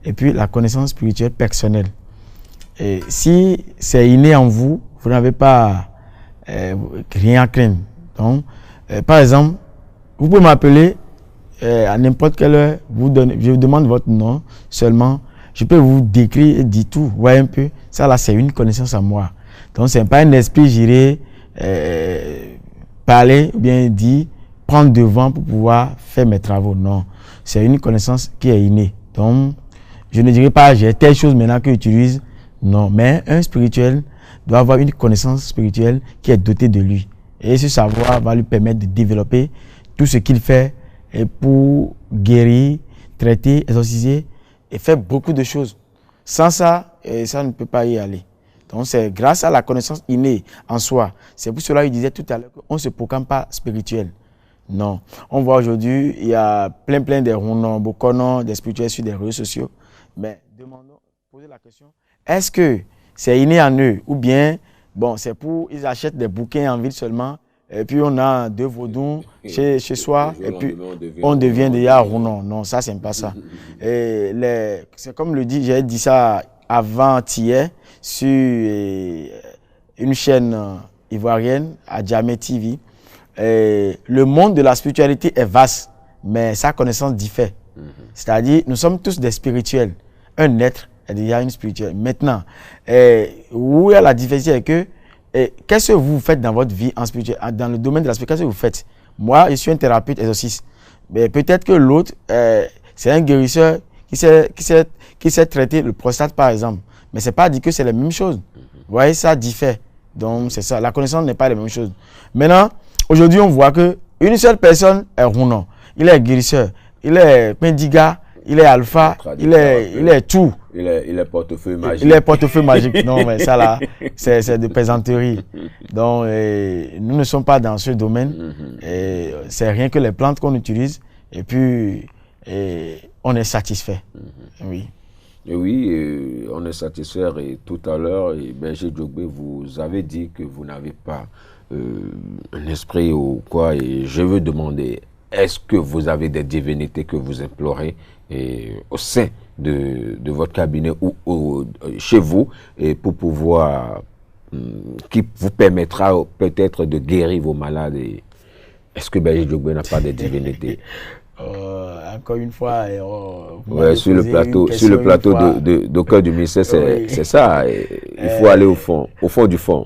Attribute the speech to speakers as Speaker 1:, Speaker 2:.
Speaker 1: et puis la connaissance spirituelle personnelle. Et si c'est inné en vous, vous n'avez pas rien à craindre. Donc, par exemple, vous pouvez m'appeler à n'importe quelle heure, je vous demande votre nom seulement, je peux vous décrire et dire tout. Vous voyez un peu, ça là c'est une connaissance à moi. Donc c'est pas un esprit, j'irai parler ou bien dire, prendre devant pour pouvoir faire mes travaux. Non, c'est une connaissance qui est innée. Donc je ne dirais pas j'ai telle chose maintenant que j'utilise. Non, mais un spirituel doit avoir une connaissance spirituelle qui est dotée de lui. Et ce savoir va lui permettre de développer tout ce qu'il fait et pour guérir, traiter, exorciser et faire beaucoup de choses. Sans ça, ça ne peut pas y aller. Donc c'est grâce à la connaissance innée en soi. C'est pour cela qu'il disait tout à l'heure qu'on ne se proclame pas spirituel. Non. On voit aujourd'hui, il y a plein des rounots, bokonos, des spirituels sur des réseaux sociaux. Mais demandons, posez la question, est-ce que c'est inné en eux ou bien, bon, c'est pour, ils achètent des bouquins en ville seulement et puis on a deux vaudous chez soi et puis on devient déjà rounon. Non, ça c'est pas ça. C'est comme le dit, j'ai dit ça avant-hier sur une chaîne ivoirienne, à Djamé TV. Le monde de la spiritualité est vaste, mais sa connaissance diffère. C'est-à-dire, nous sommes tous des spirituels. Un être est déjà une spirituelle. Maintenant, où est la différence est que qu'est-ce que vous faites dans votre vie en spirituel, dans le domaine de la spiritualité, qu'est-ce que vous faites? Moi, je suis un thérapeute exorciste. Mais peut-être que l'autre, c'est un guérisseur qui sait traiter le prostate, par exemple. Mais ce n'est pas dit que c'est la même chose. Vous voyez, ça diffère. Donc, c'est ça. La connaissance n'est pas la même chose. Maintenant, aujourd'hui, on voit qu'une seule personne est rounon. Il est guérisseur. Il est pendiga. Il est alpha. Il est tout.
Speaker 2: Il est portefeuille magique.
Speaker 1: Il est portefeuille magique. Non, mais ça là, c'est de plaisanterie. Donc, nous ne sommes pas dans ce domaine. C'est rien que les plantes qu'on utilise. Et puis, on est satisfait. Oui.
Speaker 2: Et oui, on est satisfait. Et tout à l'heure, Berger Djogbe, vous avez dit que vous n'avez pas un esprit ou quoi. Et je veux demander, est-ce que vous avez des divinités que vous implorez au sein de votre cabinet ou chez vous et pour pouvoir, qui vous permettra peut-être de guérir vos malades? Est-ce que Berger Djogbe n'a pas de divinités?
Speaker 1: Encore une fois,
Speaker 2: sur le plateau de Cœur du Ministère, c'est ça. Il faut aller au fond du fond.